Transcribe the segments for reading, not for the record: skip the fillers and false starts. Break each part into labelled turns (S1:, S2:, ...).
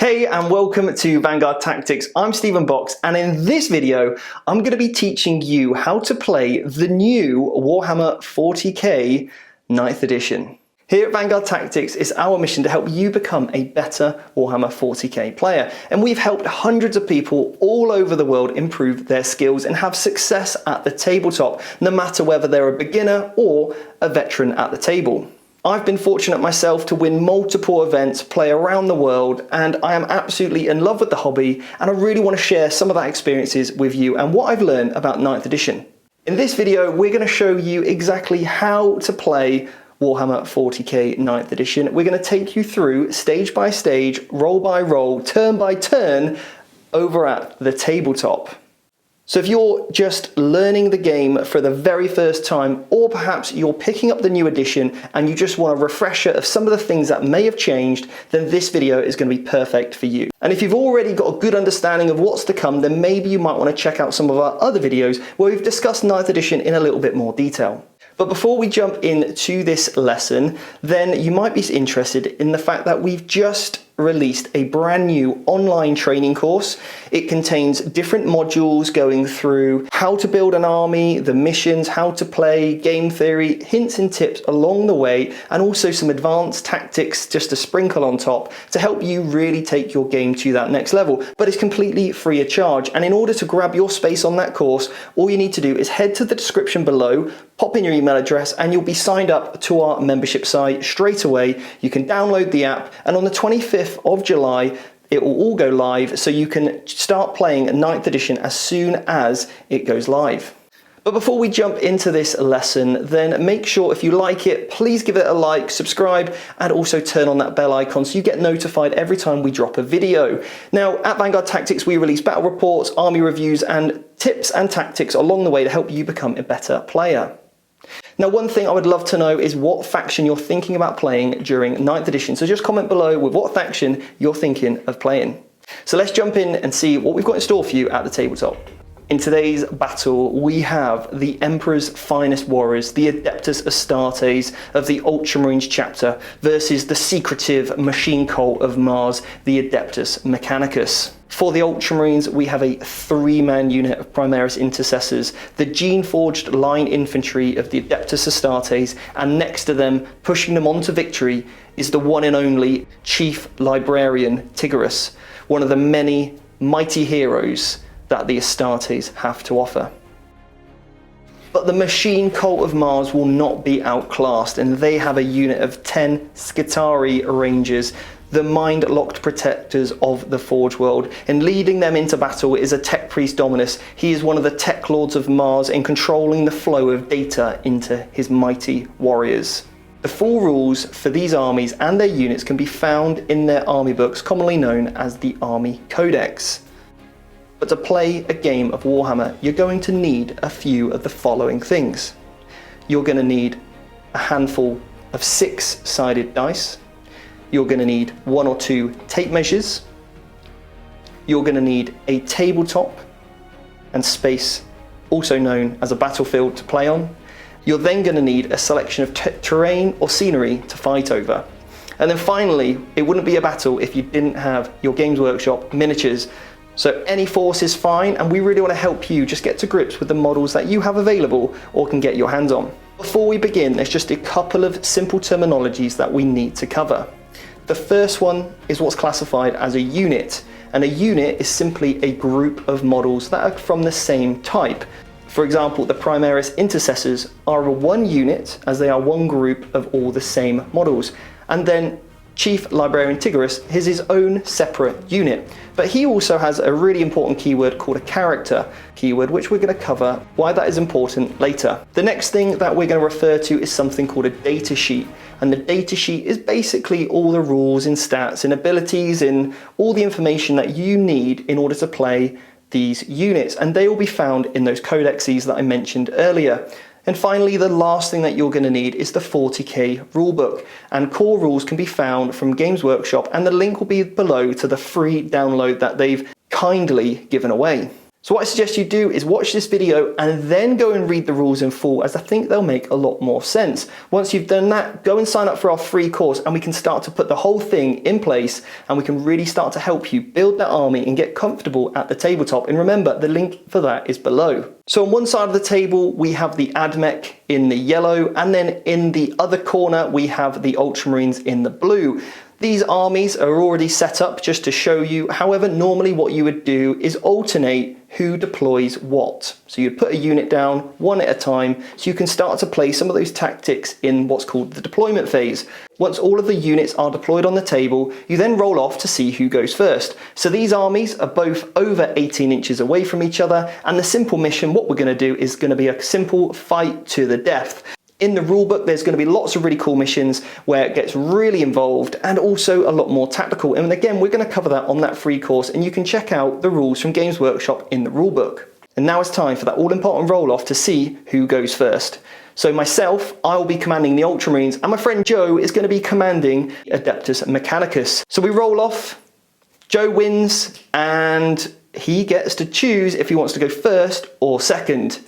S1: Hey and welcome to Vanguard Tactics. I'm Stephen Box, and in this video I'm going to be teaching you how to play the new Warhammer 40K 9th edition. Here at Vanguard Tactics, it's our mission to help you become a better Warhammer 40K player, and we've helped hundreds of people all over the world improve their skills and have success at the tabletop, no matter whether they're a beginner or a veteran at the table. I've been fortunate myself to win multiple events, play around the world, and I am absolutely in love with the hobby, and I really want to share some of that experiences with you and what I've learned about 9th edition. In this video, we're going to show you exactly how to play Warhammer 40K 9th edition. We're going to take you through stage by stage, roll by roll, turn by turn over at the tabletop. So if you're just learning the game for the very first time, or perhaps you're picking up the new edition and you just want a refresher of some of the things that may have changed, then this video is going to be perfect for you. And if you've already got a good understanding of what's to come, then maybe you might want to check out some of our other videos where we've discussed 9th edition in a little bit more detail. But before we jump into this lesson, then you might be interested in the fact that we've just released a brand new online training course. It contains different modules going through how to build an army, the missions, how to play, game theory, hints and tips along the way, and also some advanced tactics just to sprinkle on top to help you really take your game to that next level. But it's completely free of charge, and in order to grab your space on that course, all you need to do is head to the description below, pop in your email address, and you'll be signed up to our membership site straight away. You can download the app, and on the 25th of July, it will all go live, so you can start playing 9th edition as soon as it goes live. But before we jump into this lesson, then make sure if you like it, please give it a like, subscribe, and also turn on that bell icon so you get notified every time we drop a video. Now, at Vanguard Tactics, we release battle reports, army reviews, and tips and tactics along the way to help you become a better player. Now, one thing I would love to know is what faction you're thinking about playing during 9th edition. So just comment below with what faction you're thinking of playing. So let's jump in and see what we've got in store for you at the tabletop. In today's battle, we have the Emperor's finest warriors, the Adeptus Astartes of the Ultramarines chapter, versus the secretive machine cult of Mars, the Adeptus Mechanicus. For the Ultramarines, we have a 3-man unit of Primaris Intercessors, the gene-forged line infantry of the Adeptus Astartes, and next to them, pushing them on to victory, is the one and only Chief Librarian Tigris, one of the many mighty heroes that the Astartes have to offer. But the machine cult of Mars will not be outclassed, and they have a unit of 10 Skitarii Rangers, the mind-locked protectors of the Forge World, and leading them into battle is a Tech Priest Dominus. He is one of the Tech Lords of Mars in controlling the flow of data into his mighty warriors. The full rules for these armies and their units can be found in their army books, commonly known as the Army Codex. But to play a game of Warhammer, you're going to need a few of the following things. You're going to need a handful of 6-sided dice. You're going to need 1 or 2 tape measures. You're going to need a tabletop and space, also known as a battlefield, to play on. You're then going to need a selection of terrain or scenery to fight over. And then finally, it wouldn't be a battle if you didn't have your Games Workshop miniatures. So any force is fine, and we really want to help you just get to grips with the models that you have available or can get your hands on. Before we begin, there's just a couple of simple terminologies that we need to cover. The first one is what's classified as a unit, and a unit is simply a group of models that are from the same type. For example, the Primaris Intercessors are one unit, as they are one group of all the same models. And then Chief Librarian Tigris is his own separate unit, but he also has a really important keyword called a character keyword, which we're going to cover why that is important later. The next thing that we're going to refer to is something called a data sheet, and the data sheet is basically all the rules and stats and abilities and all the information that you need in order to play these units, and they will be found in those codexes that I mentioned earlier. And finally, the last thing that you're going to need is the 40K rulebook, and core rules can be found from Games Workshop, and the link will be below to the free download that they've kindly given away. So what I suggest you do is watch this video and then go and read the rules in full, as I think they'll make a lot more sense. Once you've done that, go and sign up for our free course and we can start to put the whole thing in place and we can really start to help you build that army and get comfortable at the tabletop. And remember, the link for that is below. So on one side of the table, we have the Admech in the yellow, and then in the other corner, we have the Ultramarines in the blue. These armies are already set up just to show you. However, normally what you would do is alternate who deploys what. So you'd put a unit down one at a time so you can start to play some of those tactics in what's called the deployment phase. Once all of the units are deployed on the table, you then roll off to see who goes first. So these armies are both over 18 inches away from each other, and the simple mission, what we're going to do is going to be a simple fight to the death. In the rulebook, there's going to be lots of really cool missions where it gets really involved and also a lot more tactical. And again, we're going to cover that on that free course, and you can check out the rules from Games Workshop in the rulebook. And now it's time for that all-important roll-off to see who goes first. So myself, I will be commanding the Ultramarines, and my friend Joe is going to be commanding Adeptus Mechanicus. So we roll off, Joe wins, and he gets to choose if he wants to go first or second.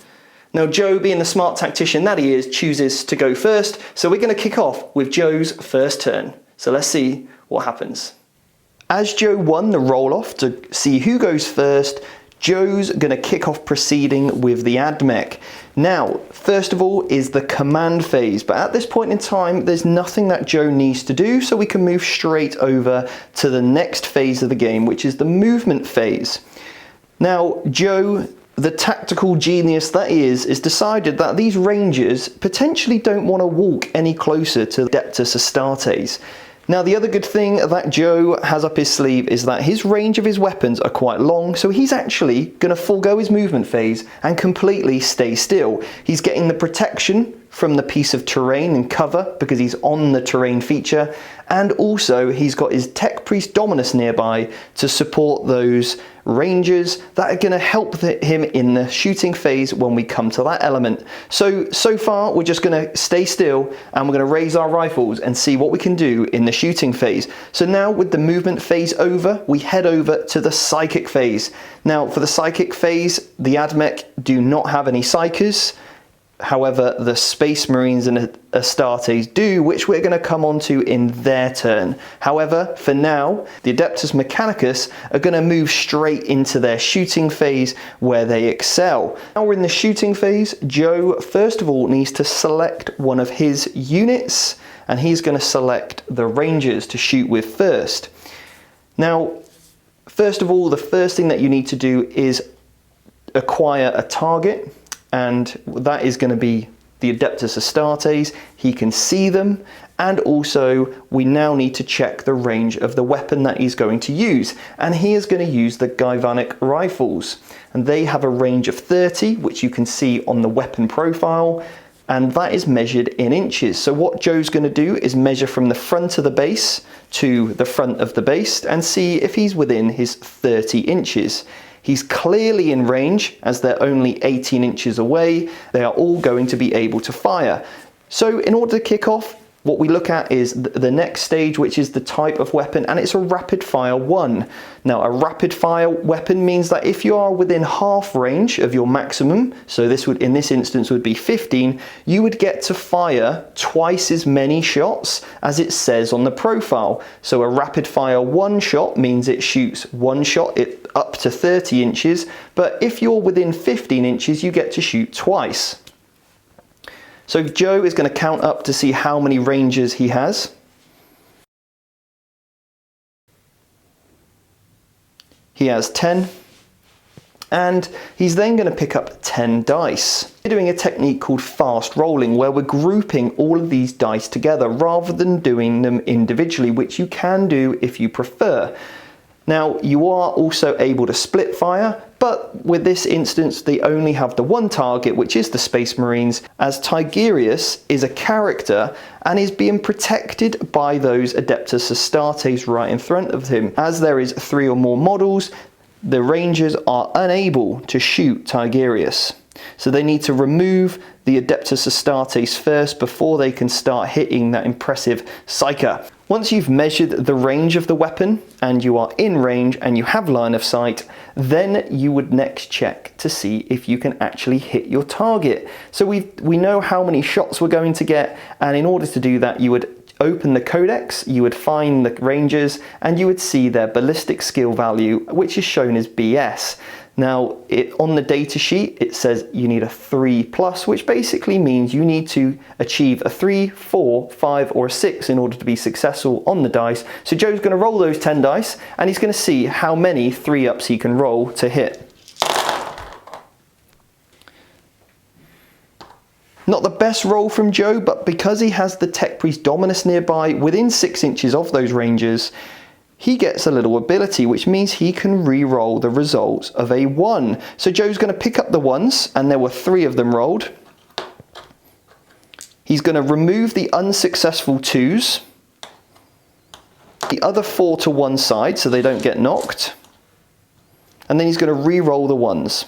S1: Now Joe, being the smart tactician that he is, chooses to go first, so we're going to kick off with Joe's first turn. So let's see what happens. As Joe won the roll-off to see who goes first, Joe's going to kick off proceeding with the Admech. Now, first of all is the command phase, but at this point in time, there's nothing that Joe needs to do, so we can move straight over to the next phase of the game, which is the movement phase. Now, Joe, the tactical genius that he is decided that these rangers potentially don't want to walk any closer to Adeptus Astartes. Now, the other good thing that Joe has up his sleeve is that his range of his weapons are quite long, so he's actually going to forego his movement phase and completely stay still. He's getting the protection from the piece of terrain and cover because he's on the terrain feature, and also he's got his Tech Priest Dominus nearby to support those rangers that are going to help him in the shooting phase when we come to that element. So far we're just going to stay still and we're going to raise our rifles and see what we can do in the shooting phase. So now with the movement phase over, we head over to the psychic phase. Now for the psychic phase, the Admech do not have any psychers. However, the Space Marines and Astartes do, which we're going to come on to in their turn. However, for now, the Adeptus Mechanicus are going to move straight into their shooting phase where they excel. Now we're in the shooting phase. Joe, first of all, needs to select one of his units, and he's going to select the Rangers to shoot with first. Now, first of all, the first thing that you need to do is acquire a target. And that is going to be the Adeptus Astartes. He can see them, and also we now need to check the range of the weapon that he's going to use. And he is going to use the Galvanic rifles, and they have a range of 30, which you can see on the weapon profile, and that is measured in inches. So what Joe's going to do is measure from the front of the base to the front of the base and see if he's within his 30 inches. He's clearly in range as they're only 18 inches away. They are all going to be able to fire. So in order to kick off, what we look at is the next stage, which is the type of weapon, and it's a rapid fire 1. Now, a rapid fire weapon means that if you are within half range of your maximum, so this would, in this instance, would be 15, you would get to fire twice as many shots as it says on the profile. So a rapid fire 1 shot means it shoots 1 shot up to 30 inches, but if you're within 15 inches, you get to shoot twice. So Joe is going to count up to see how many rangers he has. He has 10. And he's then going to pick up 10 dice. We're doing a technique called fast rolling, where we're grouping all of these dice together rather than doing them individually, which you can do if you prefer. Now, you are also able to split fire, but with this instance, they only have the one target, which is the Space Marines, as Tigerius is a character and is being protected by those Adeptus Astartes right in front of him. As there is 3 or more models, the Rangers are unable to shoot Tigerius. So they need to remove the Adeptus Astartes first before they can start hitting that impressive Psyker. Once you've measured the range of the weapon and you are in range and you have line of sight, then you would next check to see if you can actually hit your target. So we know how many shots we're going to get, and in order to do that you would open the codex, you would find the rangers, and you would see their ballistic skill value, which is shown as BS. Now, on the data sheet, it says you need a 3+, which basically means you need to achieve a 3, 4, 5, or a 6 in order to be successful on the dice. So Joe's going to roll those 10 dice, and he's going to see how many 3-ups he can roll to hit. Not the best roll from Joe, but because he has the Tech Priest Dominus nearby, within 6 inches of those rangers, he gets a little ability, which means he can re-roll the results of a 1. So Joe's going to pick up the 1s, and there were 3 of them rolled. He's going to remove the unsuccessful 2s, the other 4 to one side so they don't get knocked, and then he's going to re-roll the 1s.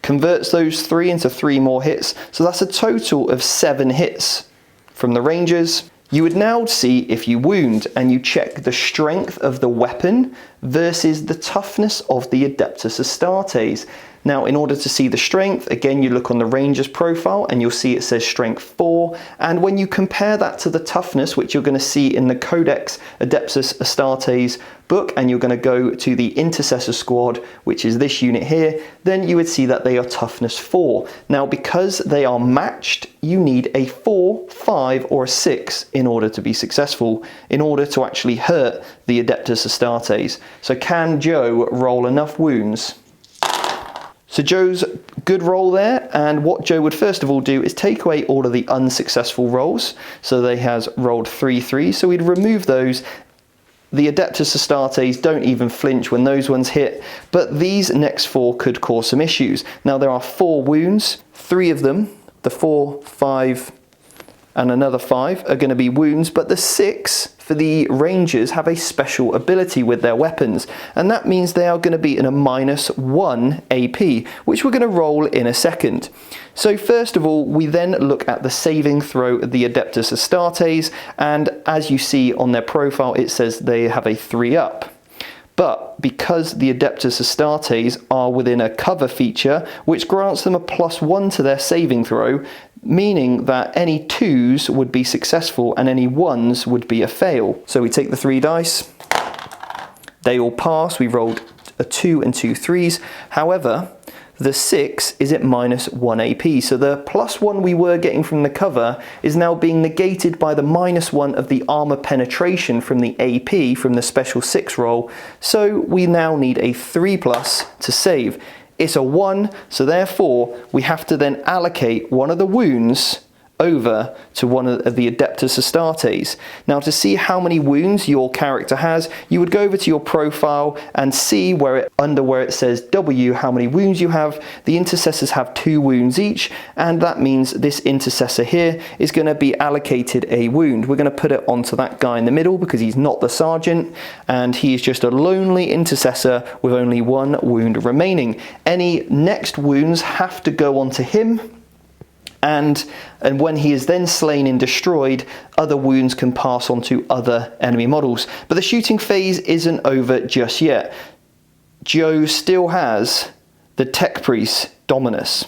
S1: Converts those 3 into 3 more hits, so that's a total of 7 hits from the rangers. You would now see if you wound, and you check the strength of the weapon versus the toughness of the Adeptus Astartes. Now, in order to see the strength, again, you look on the ranger's profile and you'll see it says strength 4. And when you compare that to the toughness, which you're going to see in the Codex Adeptus Astartes book, and you're going to go to the Intercessor Squad, which is this unit here, then you would see that they are toughness 4. Now, because they are matched, you need a 4, 5, or a 6 in order to be successful, in order to actually hurt the Adeptus Astartes. So can Joe roll enough wounds? So Joe's good roll there, and what Joe would first of all do is take away all of the unsuccessful rolls. So they has rolled 3 3s, so we'd remove those. The Adeptus Astartes don't even flinch when those ones hit, but these next 4 could cause some issues. Now there are 4 wounds, 3 of them, the 4, 5, and another 5 are going to be wounds, but the 6 for the rangers have a special ability with their weapons, and that means they are going to be in a -1 AP, which we're going to roll in a second. So first of all, we then look at the saving throw of the Adeptus Astartes, and as you see on their profile, it says they have a 3-up. But because the Adeptus Astartes are within a cover feature, which grants them a +1 to their saving throw, meaning that any 2s would be successful and any 1s would be a fail. So we take the 3 dice, they all pass, we rolled a 2 and 2 3s. However, the 6 is at -1 AP, so the +1 we were getting from the cover is now being negated by the -1 of the armor penetration from the AP, from the special 6 roll, so we now need a 3+ to save. It's a 1, so therefore we have to then allocate one of the wounds over to one of the Adeptus Astartes. Now, to see how many wounds your character has, you would go over to your profile and see under where it says W how many wounds you have. The intercessors have 2 wounds each, and that means this intercessor here is going to be allocated a wound. We're going to put it onto that guy in the middle because he's not the sergeant, and he is just a lonely intercessor with only 1 wound remaining. Any next wounds have to go onto him, and when he is then slain and destroyed, other wounds can pass on to other enemy models. But the shooting phase isn't over just yet. Joe still has the Tech Priest Dominus.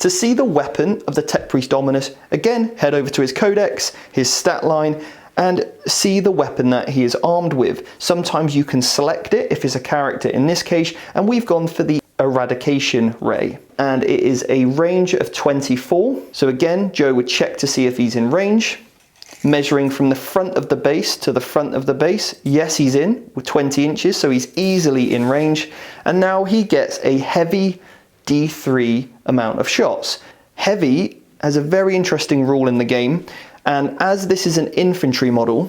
S1: To see the weapon of the Tech Priest Dominus, again, head over to his codex, his stat line, and see the weapon that he is armed with. Sometimes you can select it if it's a character in this case, and we've gone for the Eradication Ray, and it is a range of 24. So again, Joe would check to see if he's in range, measuring from the front of the base to the front of the base. Yes, he's in with 20 inches, so he's easily in range, and now he gets a heavy D3 amount of shots. Heavy has a very interesting rule in the game, and as this is an infantry model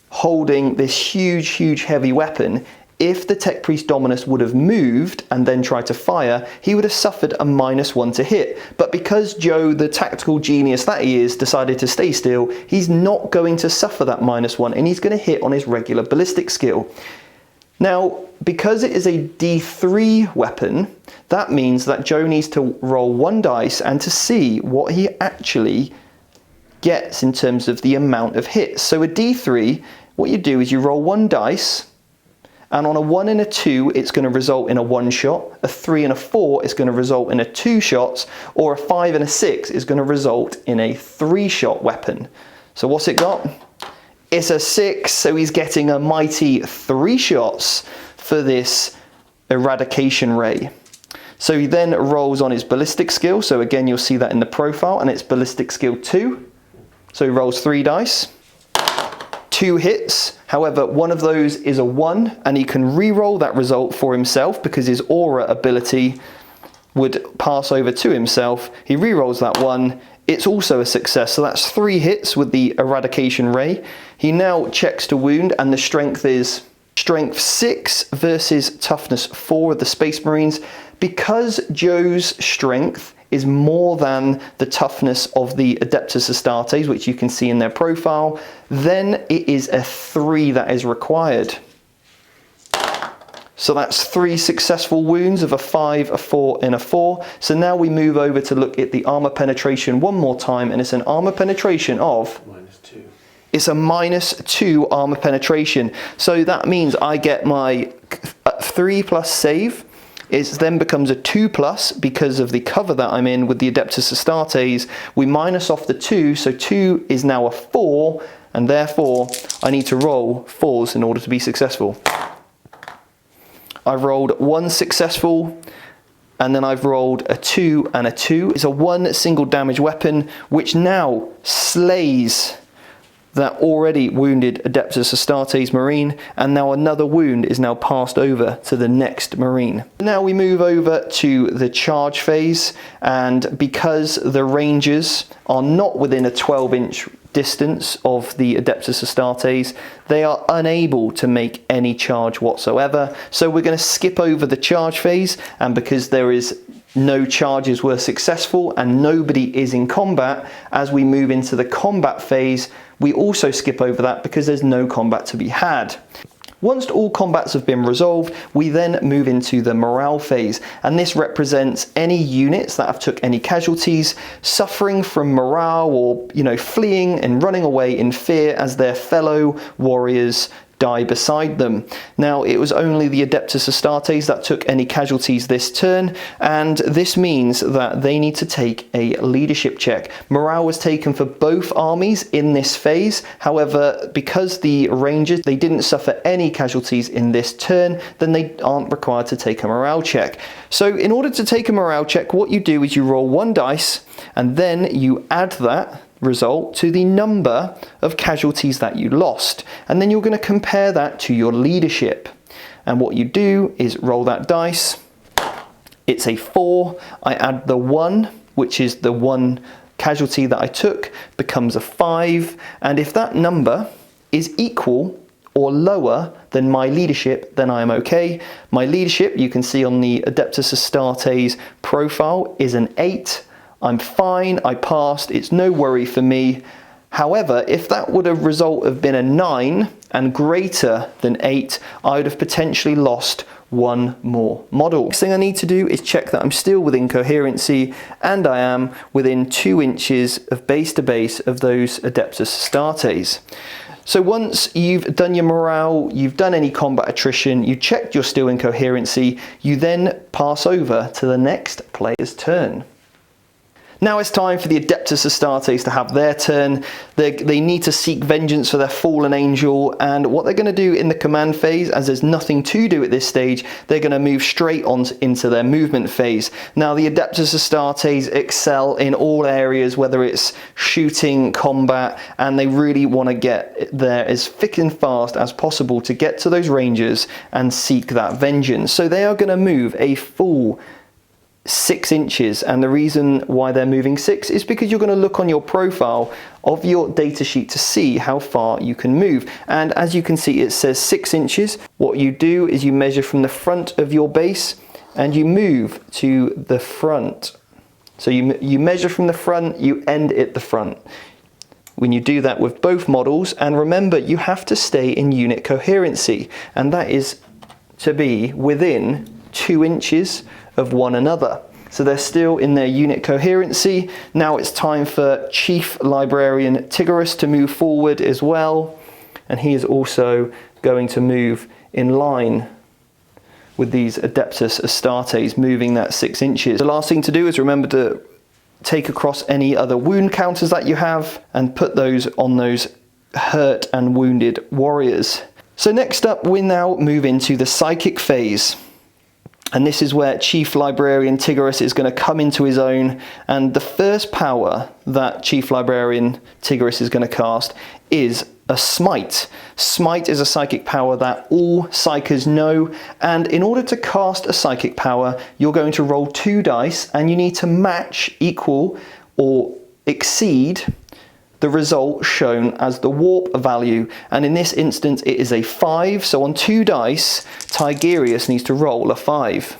S1: holding this huge heavy weapon, if the Tech Priest Dominus would have moved and then tried to fire, he would have suffered a -1 to hit. But because Joe, the tactical genius that he is, decided to stay still, he's not going to suffer that -1, and he's going to hit on his regular ballistic skill. Now, because it is a D3 weapon, that means that Joe needs to roll 1 dice and to see what he actually gets in terms of the amount of hits. So a D3, what you do is you roll 1 dice, and on a 1 and a 2, it's going to result in a 1 shot. A 3 and a 4 is going to result in a 2 shots, or a 5 and a 6 is going to result in a 3 shot weapon. So what's it got? It's a 6, so he's getting a mighty 3 shots for this eradication ray. So he then rolls on his ballistic skill. So again, you'll see that in the profile, and it's ballistic skill 2. So he rolls 3 dice. 2 hits, however, one of those is a 1, and he can re-roll that result for himself because his aura ability would pass over to himself. He re-rolls that 1, it's also a success, so that's 3 hits with the eradication ray. He now checks to wound, and the strength is strength 6 versus toughness 4 of the Space Marines. Because Joe's strength is more than the toughness of the Adeptus Astartes, which you can see in their profile, then it is a 3 that is required. So that's 3 successful wounds of a 5, a 4, and a 4. So now we move over to look at the armor penetration one more time, and it's an armor penetration of
S2: -2.
S1: It's a -2 armor penetration. So that means I get my 3 plus save. It then becomes a 2 plus because of the cover that I'm in with the Adeptus Astartes. We minus off the 2, so 2 is now a 4, and therefore I need to roll 4s in order to be successful. I've rolled 1 successful, and then I've rolled a 2 and a 2. It's a 1 single damage weapon, which now slays that already wounded Adeptus Astartes Marine, and now another wound is now passed over to the next Marine. Now we move over to the charge phase, and because the Rangers are not within a 12-inch distance of the Adeptus Astartes, they are unable to make any charge whatsoever. So we're going to skip over the charge phase, and because there is no charges were successful and nobody is in combat, as we move into the combat phase, we also skip over that because there's no combat to be had. Once all combats have been resolved, we then move into the morale phase, and this represents any units that have took any casualties, suffering from morale, or fleeing and running away in fear as their fellow warriors die beside them. Now, it was only the Adeptus Astartes that took any casualties this turn, and this means that they need to take a leadership check. Morale was taken for both armies in this phase. However, because the Rangers, they didn't suffer any casualties in this turn, then they aren't required to take a morale check. So in order to take a morale check, what you do is you roll 1 dice, and then you add that result to the number of casualties that you lost, and then you're going to compare that to your leadership. And what you do is roll that dice. It's a 4. I add the 1, which is the 1 casualty that I took, becomes a 5, and if that number is equal or lower than my leadership, then I am okay. My leadership, you can see on the Adeptus Astartes profile, is an 8. I'm fine, I passed, it's no worry for me. However, if that would have been a 9 and greater than 8, I would have potentially lost 1 more model. Next thing I need to do is check that I'm still within coherency, and I am within 2 inches of base to base of those Adeptus Astartes. So once you've done your morale, you've done any combat attrition, you checked you're still in coherency, you then pass over to the next player's turn. Now it's time for the Adeptus Astartes to have their turn. They need to seek vengeance for their fallen angel, and what they're going to do in the command phase, as there's nothing to do at this stage, they're going to move straight on into their movement phase. Now the Adeptus Astartes excel in all areas, whether it's shooting, combat, and they really want to get there as thick and fast as possible to get to those Rangers and seek that vengeance. So they are going to move a full 6 inches, and the reason why they're moving 6 is because you're going to look on your profile of your datasheet to see how far you can move, and as you can see it says 6 inches. What you do is you measure from the front of your base and you move to the front. So you measure from the front, you end at the front. When you do that with both models, and remember you have to stay in unit coherency, and that is to be within 2 inches of one another. So they're still in their unit coherency. Now it's time for Chief Librarian Tigorus to move forward as well. And he is also going to move in line with these Adeptus Astartes, moving that 6 inches. The last thing to do is remember to take across any other wound counters that you have and put those on those hurt and wounded warriors. So next up, we now move into the psychic phase. And this is where Chief Librarian Tigorus is going to come into his own. And the first power that Chief Librarian Tigorus is going to cast is a smite. Smite is a psychic power that all psychers know. And in order to cast a psychic power, you're going to roll 2 dice and you need to match, equal, or exceed the result shown as the warp value, and in this instance it is a 5, so on 2 dice Tigerius needs to roll a 5.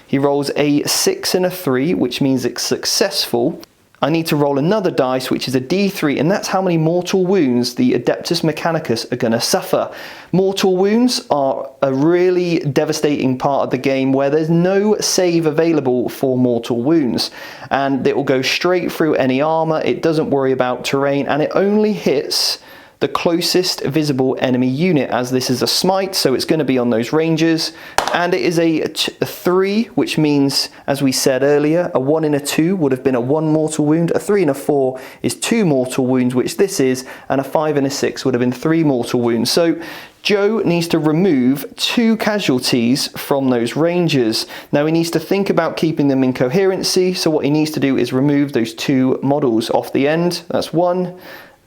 S1: He rolls a 6 and a 3, which means it's successful. I need to roll another dice, which is a d3, and that's how many mortal wounds the Adeptus Mechanicus are going to suffer. Mortal wounds are a really devastating part of the game where there's no save available for mortal wounds, and it will go straight through any armor. It doesn't worry about terrain, and it only hits the closest visible enemy unit, as this is a smite, so it's going to be on those ranges. And it is a 3, which means, as we said earlier, a 1 and a 2 would have been a 1 mortal wound, a 3 and a 4 is 2 mortal wounds, which this is, and a 5 and a 6 would have been 3 mortal wounds. So Joe needs to remove 2 casualties from those ranges. Now he needs to think about keeping them in coherency, so what he needs to do is remove those 2 models off the end. That's 1.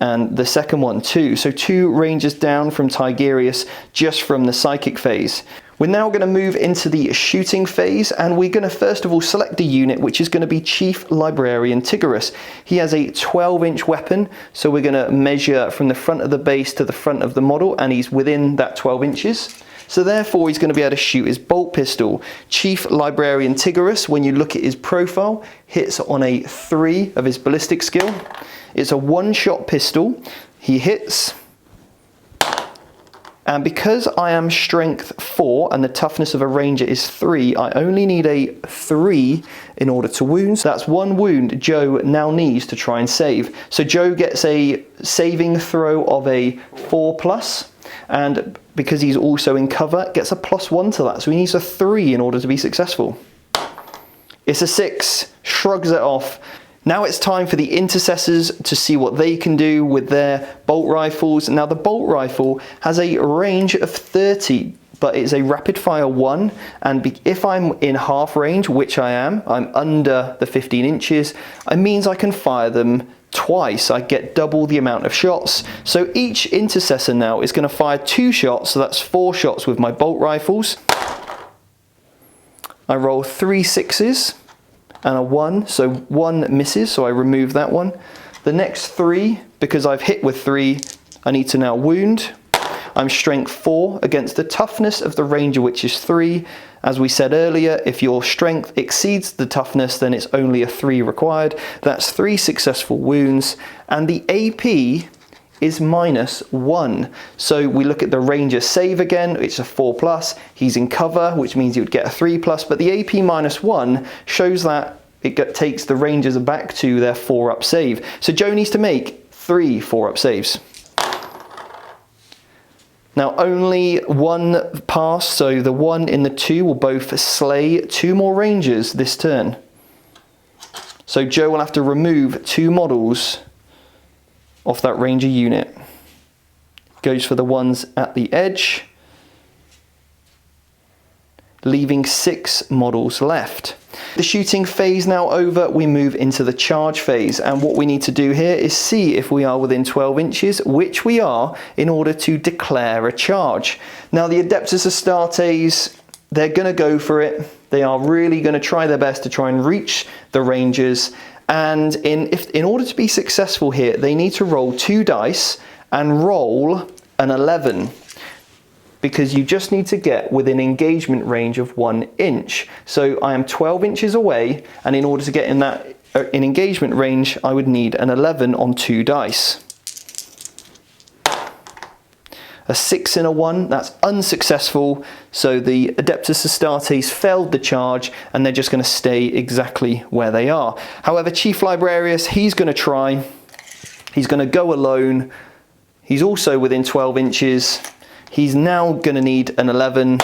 S1: And the second one 2. So 2 ranges down from Tigerius just from the psychic phase. We're now going to move into the shooting phase, and we're going to first of all select a unit, which is going to be Chief Librarian Tigorus. He has a 12-inch weapon, so we're going to measure from the front of the base to the front of the model, and he's within that 12 inches. So therefore he's going to be able to shoot his bolt pistol. Chief Librarian Tigorus, when you look at his profile, hits on a 3 of his ballistic skill. It's a 1-shot pistol. He hits. And because I am strength 4 and the toughness of a ranger is 3, I only need a 3 in order to wound. So that's 1 wound Joe now needs to try and save. So Joe gets a saving throw of a 4+, and because he's also in cover, gets a +1 to that. So he needs a 3 in order to be successful. It's a 6, shrugs it off. Now it's time for the intercessors to see what they can do with their bolt rifles. Now the bolt rifle has a range of 30, but it's a rapid fire 1, and if I'm in half range, which I am, I'm under the 15 inches, it means I can fire them twice. I get double the amount of shots. So each intercessor now is going to fire 2 shots, so that's 4 shots with my bolt rifles. I roll 3 6s. And a 1, so 1 misses, so I remove that one. The next 3, because I've hit with 3, I need to now wound. I'm strength 4 against the toughness of the ranger, which is 3. As we said earlier, if your strength exceeds the toughness, then it's only a 3 required. That's 3 successful wounds, and the AP is -1. So we look at the ranger save again, it's a 4+, he's in cover, which means he would get a 3+, but the AP -1 shows that it takes the rangers back to their 4-up save. So Joe needs to make 3 4-up saves. Now only 1 pass, so the 1 and the 2 will both slay 2 more rangers this turn. So Joe will have to remove 2 models off that ranger unit. Goes for the ones at the edge, leaving 6 models left. The shooting phase now over, we move into the charge phase, and what we need to do here is see if we are within 12 inches, which we are, in order to declare a charge. Now the Adeptus Astartes, they're going to go for it. They are really going to try their best to try and reach the rangers. And in order to be successful here, they need to roll 2 dice and roll an 11, because you just need to get within engagement range of 1 inch. So I am 12 inches away, and in order to get in engagement range, I would need an 11 on 2 dice. a 6 and a 1, that's unsuccessful. So the Adeptus Astartes failed the charge and they're just going to stay exactly where they are. However, Chief Librarius, he's going to try. He's going to go alone. He's also within 12 inches. He's now going to need an 11.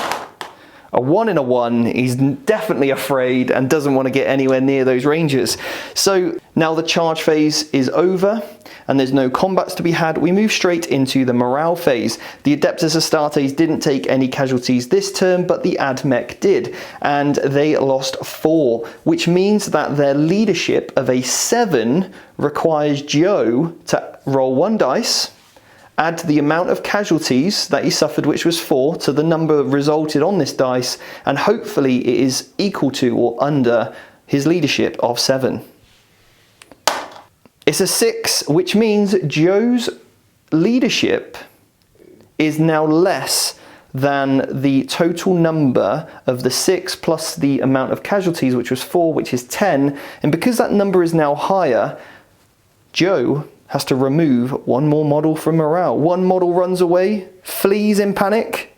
S1: A 1 and a 1, he's definitely afraid and doesn't want to get anywhere near those rangers. So now the charge phase is over and there's no combats to be had. We move straight into the morale phase. The Adeptus Astartes didn't take any casualties this turn, but the Admech did, and they lost 4, which means that their leadership of a 7 requires Joe to roll 1 dice, add the amount of casualties that he suffered, which was 4, to the number resulted on this dice, and hopefully it is equal to or under his leadership of 7. It's a 6, which means Joe's leadership is now less than the total number of the 6 plus the amount of casualties, which was 4, which is 10. And because that number is now higher, Joe has to remove 1 more model from morale. 1 model runs away, flees in panic,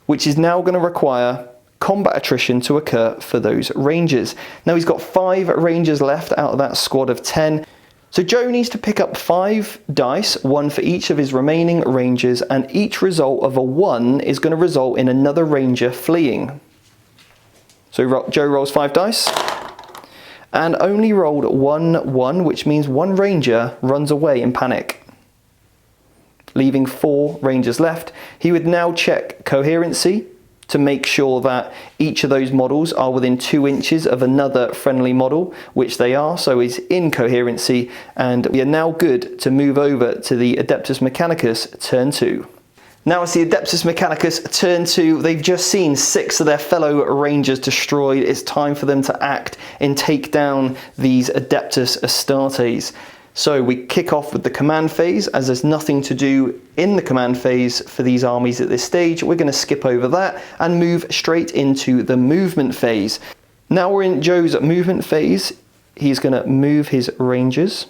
S1: which is now going to require combat attrition to occur for those rangers. Now he's got 5 rangers left out of that squad of 10. So Joe needs to pick up 5 dice, 1 for each of his remaining rangers, and each result of a 1 is going to result in another ranger fleeing. So Joe rolls 5 dice and only rolled 1, which means 1 ranger runs away in panic, leaving 4 rangers left. He would now check coherency to make sure that each of those models are within 2 inches of another friendly model, which they are, so he's in coherency, and we are now good to move over to the Adeptus Mechanicus turn 2. Now it's the Adeptus Mechanicus turn 2. They've just seen 6 of their fellow rangers destroyed. It's time for them to act and take down these Adeptus Astartes. So we kick off with the command phase, as there's nothing to do in the command phase for these armies at this stage. We're going to skip over that and move straight into the movement phase. Now we're in Joe's movement phase. He's going to move his rangers.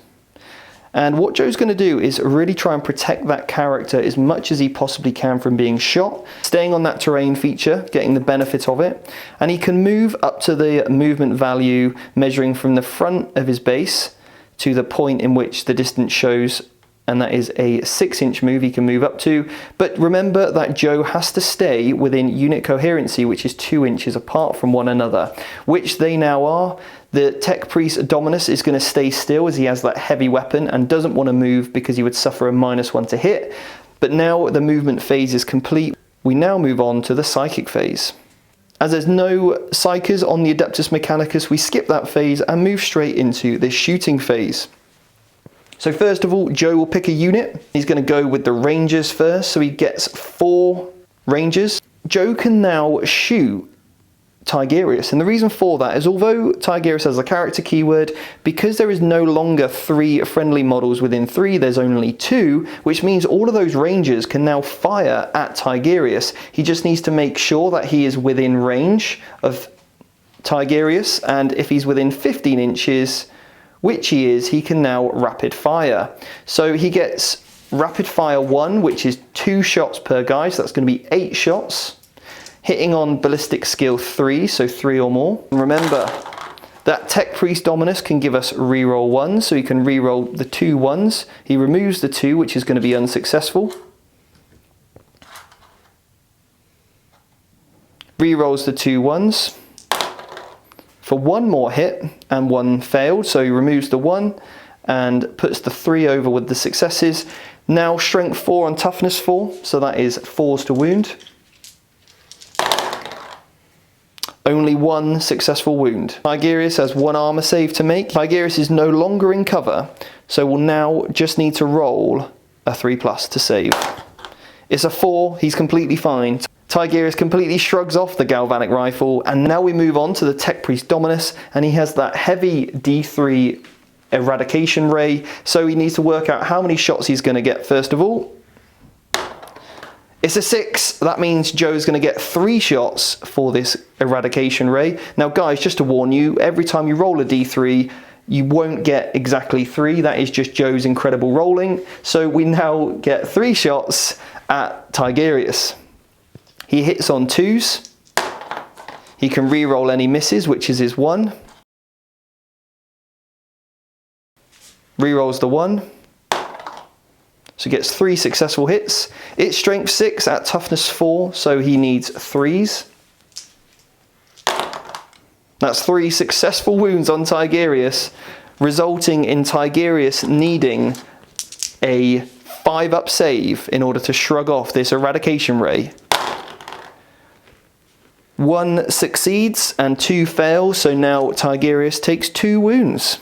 S1: And what Joe's going to do is really try and protect that character as much as he possibly can from being shot, staying on that terrain feature, getting the benefit of it. And he can move up to the movement value, measuring from the front of his base to the point in which the distance shows, and that is a 6-inch move he can move up to. But remember that Joe has to stay within unit coherency, which is 2 inches apart from one another, which they now are. The Tech Priest Dominus is going to stay still as he has that heavy weapon and doesn't want to move because he would suffer a -1 to hit. But now the movement phase is complete. We now move on to the psychic phase. As there's no psychers on the Adeptus Mechanicus, we skip that phase and move straight into the shooting phase. So first of all, Joe will pick a unit. He's going to go with the rangers first, so he gets 4 rangers. Joe can now shoot Tigerius, and the reason for that is, although Tigerius has a character keyword, because there is no longer 3 friendly models within 3, there's only 2, which means all of those rangers can now fire at Tigerius. He just needs to make sure that he is within range of Tigerius, and if he's within 15 inches, which he is, he can now rapid fire. So he gets rapid fire 1, which is 2 shots per guy, so that's going to be 8 shots. Hitting on ballistic skill 3, so 3 or more. And remember that Tech Priest Dominus can give us reroll 1, so he can reroll the 2 1s. He removes the 2, which is going to be unsuccessful. Rerolls the 2 1s for 1 more hit, and 1 failed, so he removes the 1 and puts the 3 over with the successes. Now strength 4 and toughness 4, so that is 4s to wound. Only 1 successful wound. Tigerius has 1 armor save to make. Tigerius is no longer in cover, so we'll now just need to roll a 3+ to save. It's a 4, he's completely fine. Tigerius completely shrugs off the galvanic rifle, and now we move on to the Tech Priest Dominus, and he has that heavy D3 eradication ray, so he needs to work out how many shots he's going to get first of all. It's a 6, that means Joe's going to get 3 shots for this eradication ray. Now guys, just to warn you, every time you roll a D3, you won't get exactly 3. That is just Joe's incredible rolling. So we now get 3 shots at Tigerius. He hits on 2s. He can re-roll any misses, which is his 1. Re-rolls the 1. So he gets 3 successful hits. It's strength 6 at toughness 4, so he needs 3s. That's 3 successful wounds on Tigerius, resulting in Tigerius needing a 5-up save in order to shrug off this eradication ray. 1 succeeds and 2 fail, so now Tigerius takes 2 wounds,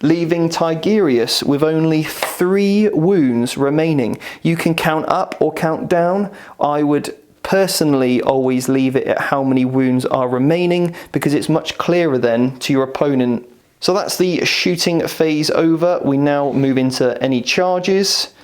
S1: leaving Tigerius with only 3 wounds remaining. You can count up or count down. I would personally always leave it at how many wounds are remaining, because it's much clearer then to your opponent. So that's the shooting phase over. We now move into any charges.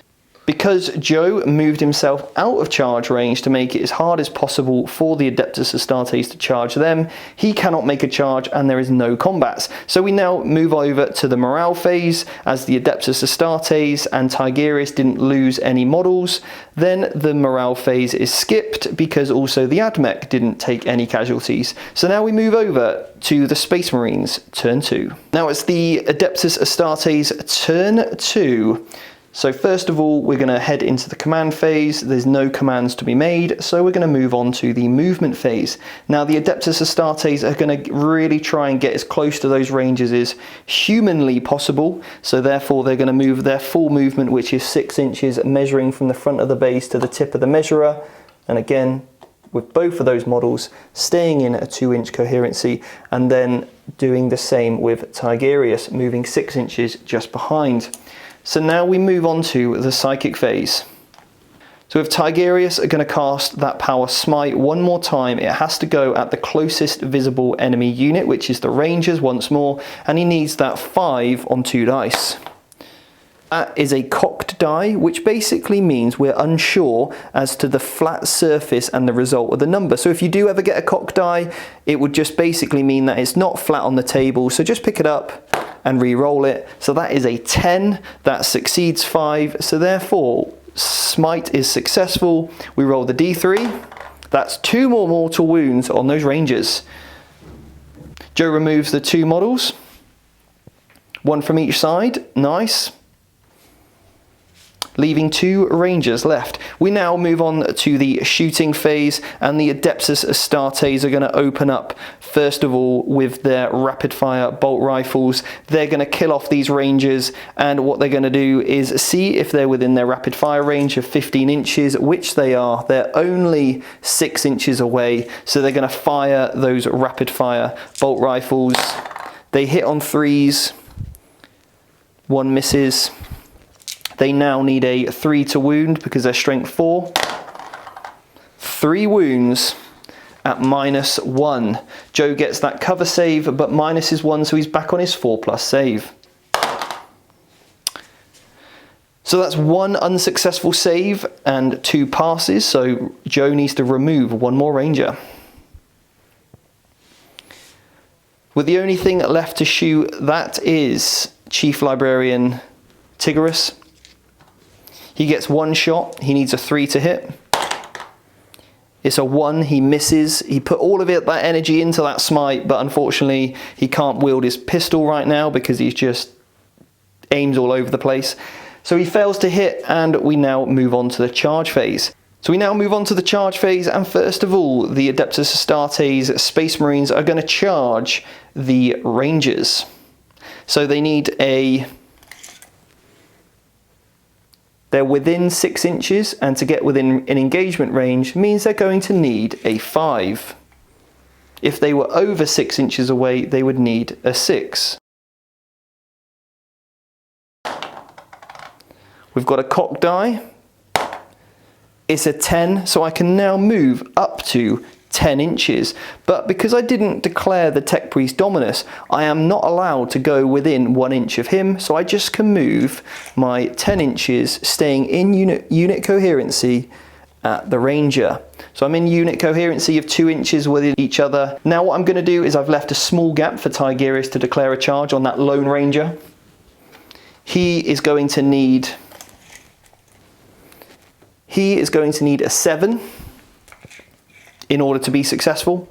S1: Because Joe moved himself out of charge range to make it as hard as possible for the Adeptus Astartes to charge them, he cannot make a charge and there is no combats. So we now move over to the morale phase, as the Adeptus Astartes and Tigerius didn't lose any models. Then the morale phase is skipped because also the Admech didn't take any casualties. So now we move over to the Space Marines, turn 2. Now it's the Adeptus Astartes turn 2. So first of all, we're going to head into the command phase. There's no commands to be made, so we're going to move on to the movement phase. Now the Adeptus Astartes are going to really try and get as close to those ranges as humanly possible, so therefore they're going to move their full movement, which is 6 inches, measuring from the front of the base to the tip of the measurer. And again, with both of those models, staying in a 2-inch coherency, and then doing the same with Tigerius, moving 6 inches just behind. So now we move on to the psychic phase. So if Tigerius are going to cast that power smite one more time, it has to go at the closest visible enemy unit, which is the Rangers once more, and he needs that 5 on 2 dice. That is a cocked die, which basically means we're unsure as to the flat surface and the result of the number. So if you do ever get a cocked die, it would just basically mean that it's not flat on the table, so just pick it up and re-roll it. So that is a 10, that succeeds 5, so therefore smite is successful. We roll the d3, that's 2 more mortal wounds on those Rangers. Joe removes the 2 models, 1 from each side, nice. Leaving 2 Rangers left. We now move on to the shooting phase, and the Adeptus Astartes are going to open up first of all with their rapid fire bolt rifles. They're going to kill off these Rangers, and what they're going to do is see if they're within their rapid fire range of 15 inches, which they are. They're only 6 inches away, so they're going to fire those rapid fire bolt rifles. They hit on 3s, 1 misses. They now need a 3 to wound because they're strength 4. 3 wounds at -1. Joe gets that cover save, but minus his 1, so he's back on his 4+ save. So that's 1 unsuccessful save and 2 passes, so Joe needs to remove 1 more Ranger. With the only thing left to shoot, that is Chief Librarian Tigerius. He gets 1 shot, he needs a 3 to hit. It's a 1, he misses. He put all of that energy into that smite, but unfortunately he can't wield his pistol right now because he's just aims all over the place. So he fails to hit, and we now move on to the charge phase. And first of all, the Adeptus Astartes Space Marines are going to charge the Rangers. So they need a... They're within 6 inches, and to get within an engagement range means they're going to need a 5. If they were over 6 inches away, they would need a 6. We've got a cock die. It's a 10, so I can now move up to 10 inches. But because I didn't declare the Tech Priest Dominus, I am not allowed to go within 1 inch of him, so I just can move my 10 inches, staying in unit coherency, at the ranger. So I'm in unit coherency of 2 inches within each other. Now what I'm going to do is I've left a small gap for Tigerius to declare a charge on that lone ranger. He is going to need a 7 in order to be successful.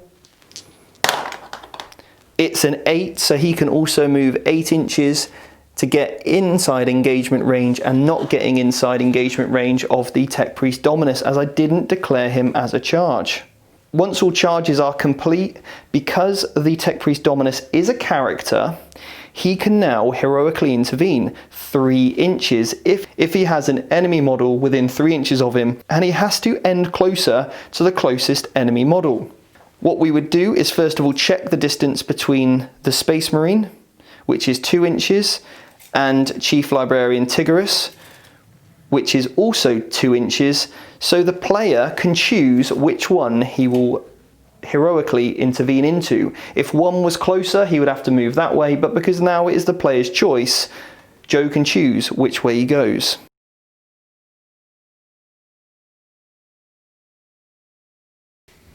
S1: It's an 8, so he can also move 8 inches to get inside engagement range and not getting inside engagement range of the Tech Priest Dominus, as I didn't declare him as a charge. Once all charges are complete, because the Tech Priest Dominus is a character, he can now heroically intervene 3 inches if he has an enemy model within 3 inches of him, and he has to end closer to the closest enemy model. What we would do is first of all check the distance between the Space Marine, which is 2 inches, and Chief Librarian Tigris, which is also 2 inches, so the player can choose which one he will heroically intervene into. If one was closer, he would have to move that way, but because now it is the player's choice, Joe can choose which way he goes.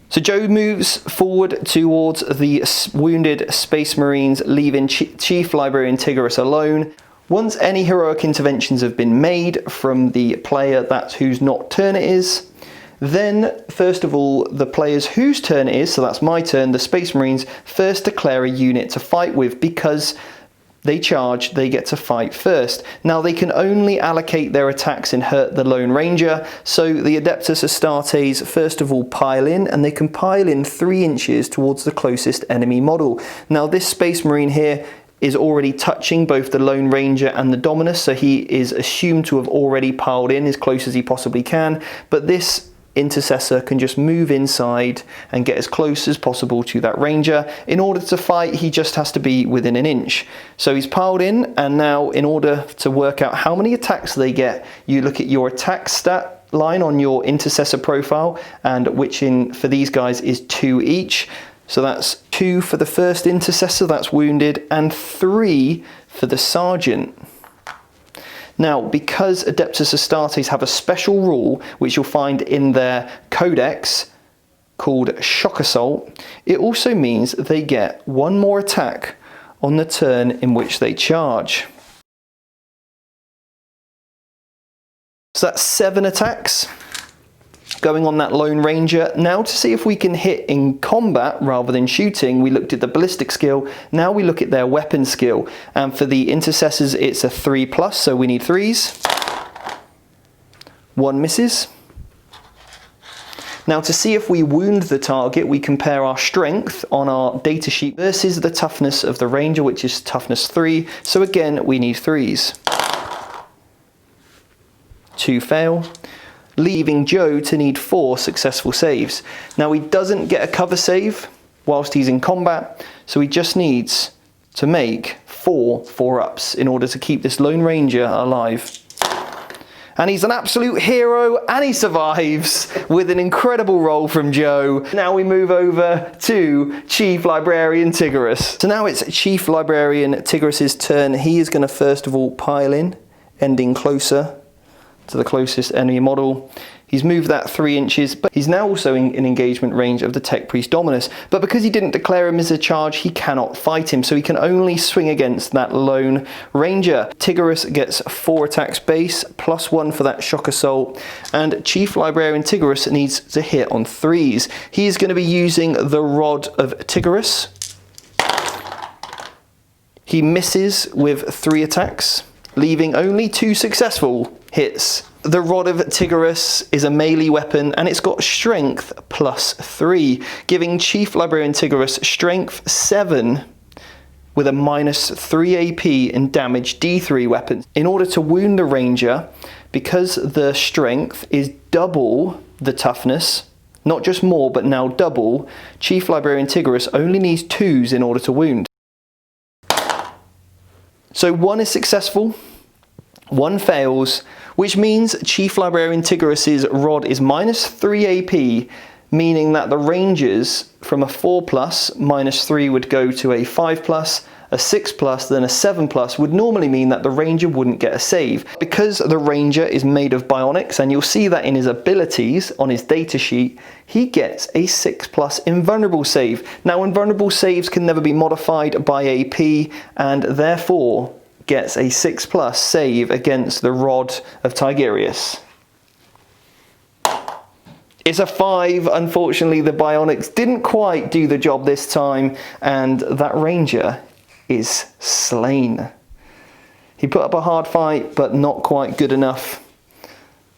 S1: So Joe moves forward towards the wounded Space Marines, leaving Chief Librarian Tigris alone. Once any heroic interventions have been made from the player that's whose not turn it is, then first of all the players whose turn it is, so that's my turn, the Space Marines, first declare a unit to fight with. Because they charge, they get to fight first. Now they can only allocate their attacks and hurt the Lone Ranger, so the Adeptus Astartes first of all pile in, and they can pile in 3 inches towards the closest enemy model. Now this Space Marine here is already touching both the Lone Ranger and the Dominus, so he is assumed to have already piled in as close as he possibly can, but this Intercessor can just move inside and get as close as possible to that Ranger. In order to fight, he just has to be within an inch. So he's piled in, and now in order to work out how many attacks they get, you look at your attack stat line on your Intercessor profile, and which for these guys is 2 each. So that's 2 for the first Intercessor, that's wounded, and 3 for the Sergeant. Now, because Adeptus Astartes have a special rule, which you'll find in their codex, called Shock Assault, it also means they get 1 more attack on the turn in which they charge. So that's 7 attacks going on that Lone Ranger. Now to see if we can hit in combat rather than shooting, we looked at the ballistic skill. Now we look at their weapon skill. And for the Intercessors, it's a 3+, so we need 3s. 1 misses. Now to see if we wound the target, we compare our strength on our datasheet versus the toughness of the Ranger, which is toughness 3. So again, we need 3s. 2 fail, leaving Joe to need 4 successful saves. Now he doesn't get a cover save whilst he's in combat, so he just needs to make 4 4-ups in order to keep this Lone Ranger alive. And he's an absolute hero, and he survives with an incredible roll from Joe. Now we move over to Chief Librarian Tigris. So now it's Chief Librarian Tigris's turn. He is going to first of all pile in, ending closer to the closest enemy model. He's moved that 3 inches, but he's now also in engagement range of the Tech Priest Dominus. But because he didn't declare him as a charge, he cannot fight him, so he can only swing against that Lone Ranger. Tigris gets 4 attacks base, +1 for that Shock Assault, and Chief Librarian Tigris needs to hit on 3s. He's going to be using the Rod of Tigris. He misses with 3 attacks, leaving only 2 successful hits. The Rod of Tigris is a melee weapon, and it's got strength +3, giving Chief Librarian Tigris strength 7 with a -3 AP and damage D3 weapons. In order to wound the Ranger, because the strength is double the toughness, not just more but now double, Chief Librarian Tigris only needs 2s in order to wound. So 1 is successful, 1 fails, which means Chief Librarian Tigris's Rod is -3 AP, meaning that the Rangers from a 4+, -3 would go to a 5+, a 6+, then a 7+ would normally mean that the Ranger wouldn't get a save. Because the Ranger is made of bionics, and you'll see that in his abilities on his datasheet, he gets a 6+ invulnerable save. Now, invulnerable saves can never be modified by AP, and therefore gets a 6+ save against the Rod of Tigerius. It's a 5. Unfortunately, the bionics didn't quite do the job this time, and that Ranger is slain. He put up a hard fight, but not quite good enough.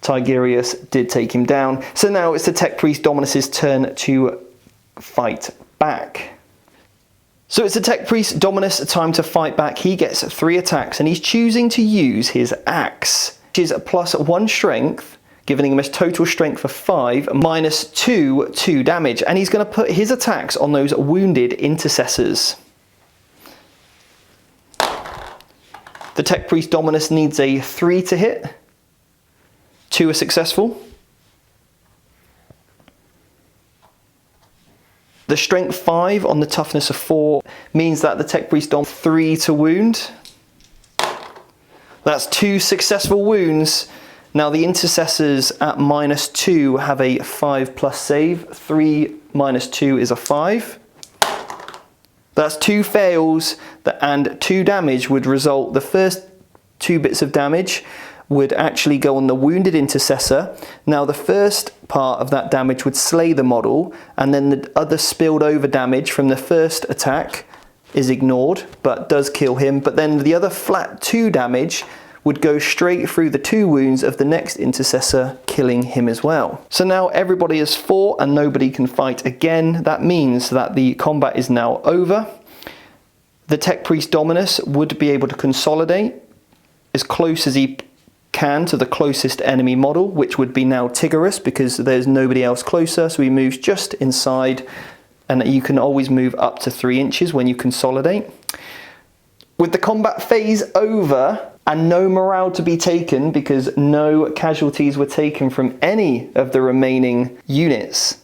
S1: Tigerius did take him down. So now it's the Tech Priest Dominus's turn to fight back. So it's the Tech Priest Dominus time to fight back. He gets 3 attacks, and he's choosing to use his axe, which is a +1 strength, giving him a total strength of 5, -2 damage. And he's going to put his attacks on those wounded intercessors. The Tech Priest Dominus needs a 3 to hit. 2 are successful. The strength 5 on the toughness of 4 means that the Tech Priest Dom 3 to wound. That's 2 successful wounds. Now the intercessors at -2 have a 5+ save. 3 -2 is a 5. That's 2 fails, and 2 damage would result. The first 2 bits of damage would actually go on the wounded intercessor. Now the first part of that damage would slay the model, and then the other spilled over damage from the first attack is ignored, but does kill him. But then the other flat 2 damage would go straight through the 2 wounds of the next intercessor, killing him as well. So now everybody is 4 and nobody can fight again. That means that the combat is now over. The Tech Priest Dominus would be able to consolidate as close as he can to the closest enemy model, which would be now Tigerius, because there's nobody else closer, so he moves just inside, and you can always move up to 3 inches when you consolidate. With the combat phase over, and no morale to be taken because no casualties were taken from any of the remaining units.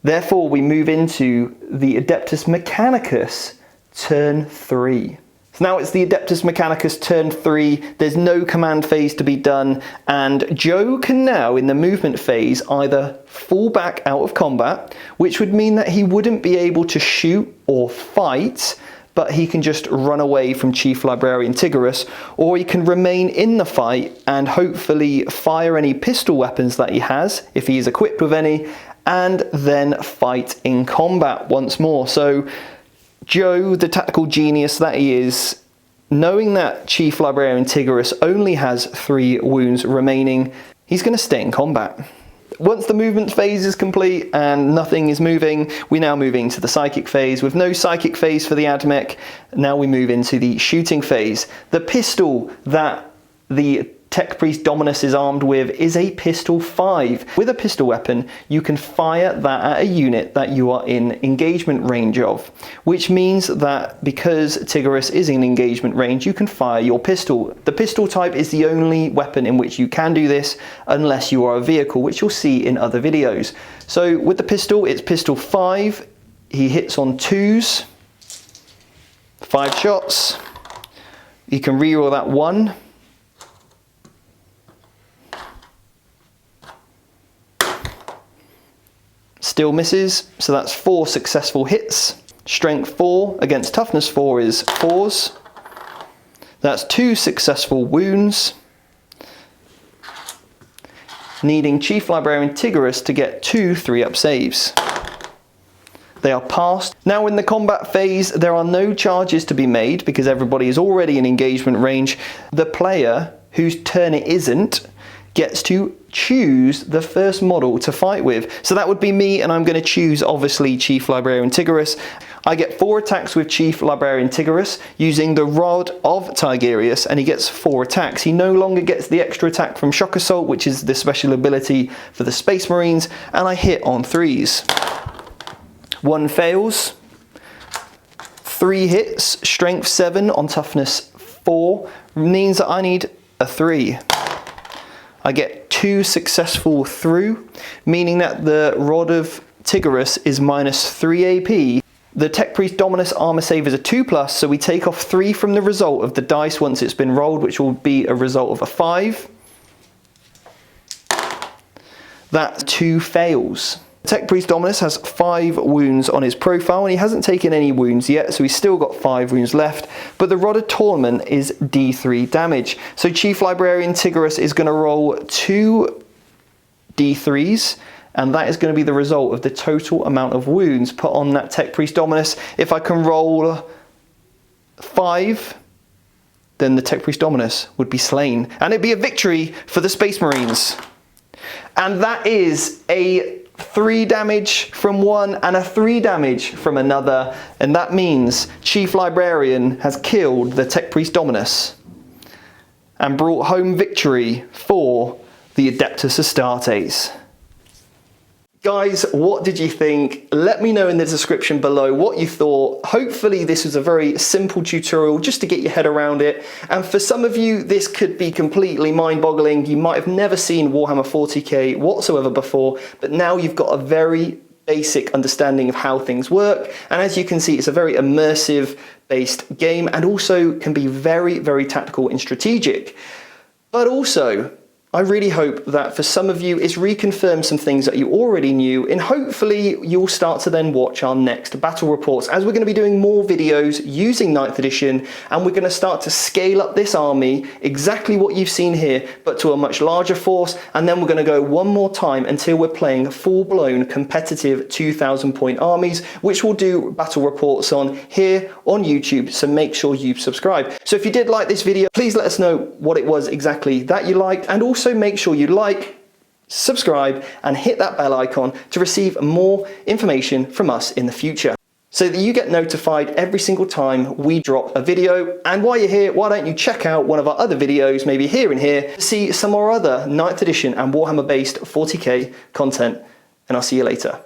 S1: Therefore, we move into the Adeptus Mechanicus turn 3. So now it's the Adeptus Mechanicus turn 3, there's no command phase to be done, and Joe can now, in the movement phase, either fall back out of combat, which would mean that he wouldn't be able to shoot or fight, but he can just run away from Chief Librarian Tigerius, or he can remain in the fight and hopefully fire any pistol weapons that he has, if he is equipped with any, and then fight in combat once more. So Joe, the tactical genius that he is, knowing that Chief Librarian Tigerius only has 3 wounds remaining, he's going to stay in combat. Once the movement phase is complete and nothing is moving, we now move into the psychic phase. With no psychic phase for the Admech, now we move into the shooting phase. The pistol that the Tech Priest Dominus is armed with is a pistol 5. With a pistol weapon, you can fire that at a unit that you are in engagement range of, which means that because Tigerius is in engagement range, you can fire your pistol. The pistol type is the only weapon in which you can do this unless you are a vehicle, which you'll see in other videos. So with the pistol, it's pistol 5. He hits on 2s, 5 shots. You can reroll that 1. Still misses, so that's 4 successful hits. Strength 4 against toughness 4 is 4s. That's 2 successful wounds. Needing Chief Librarian Tigerius to get 2 3-up saves. They are passed. Now in the combat phase, there are no charges to be made because everybody is already in engagement range. The player whose turn it isn't gets to choose the first model to fight with. So that would be me, and I'm going to choose obviously Chief Librarian Tigerius. I get 4 attacks with Chief Librarian Tigerius using the Rod of Tigerius, and he gets 4 attacks. He no longer gets the extra attack from Shock Assault, which is the special ability for the Space Marines, and I hit on 3s. 1 fails. 3 hits, Strength 7 on Toughness 4 means that I need a 3. I get 2 successful through, meaning that the Rod of Tigerius is -3 AP, The Tech Priest Dominus armor save is a 2+, so we take off 3 from the result of the dice once it's been rolled, which will be a result of a 5. That 2 fails. Tech Priest Dominus has 5 wounds on his profile, and he hasn't taken any wounds yet, so he's still got 5 wounds left, but the Rod of Torment is D3 damage. So Chief Librarian Tigorus is going to roll 2 D3s, and that is going to be the result of the total amount of wounds put on that Tech Priest Dominus. If I can roll 5, then the Tech Priest Dominus would be slain, and it'd be a victory for the Space Marines. And that is a 3 damage from one and a 3 damage from another, and that means Chief Librarian has killed the Tech Priest Dominus and brought home victory for the Adeptus Astartes. Guys, what did you think? Let me know in the description below what you thought. Hopefully this was a very simple tutorial just to get your head around it. And for some of you, this could be completely mind-boggling. You might have never seen Warhammer 40K whatsoever before, but now you've got a very basic understanding of how things work. And as you can see, it's a very immersive based game and also can be very, very tactical and strategic. But also, I really hope that for some of you it's reconfirmed some things that you already knew, and hopefully you'll start to then watch our next battle reports, as we're going to be doing more videos using 9th edition, and we're going to start to scale up this army, exactly what you've seen here, but to a much larger force, and then we're going to go one more time until we're playing full-blown competitive 2,000 point armies, which we'll do battle reports on here on YouTube, so make sure you subscribe. So if you did like this video, please let us know what it was exactly that you liked, and also make sure you like, subscribe, and hit that bell icon to receive more information from us in the future, so that you get notified every single time we drop a video. And while you're here, why don't you check out one of our other videos, maybe here and here, to see some more other 9th edition and Warhammer based 40k content, and I'll see you later.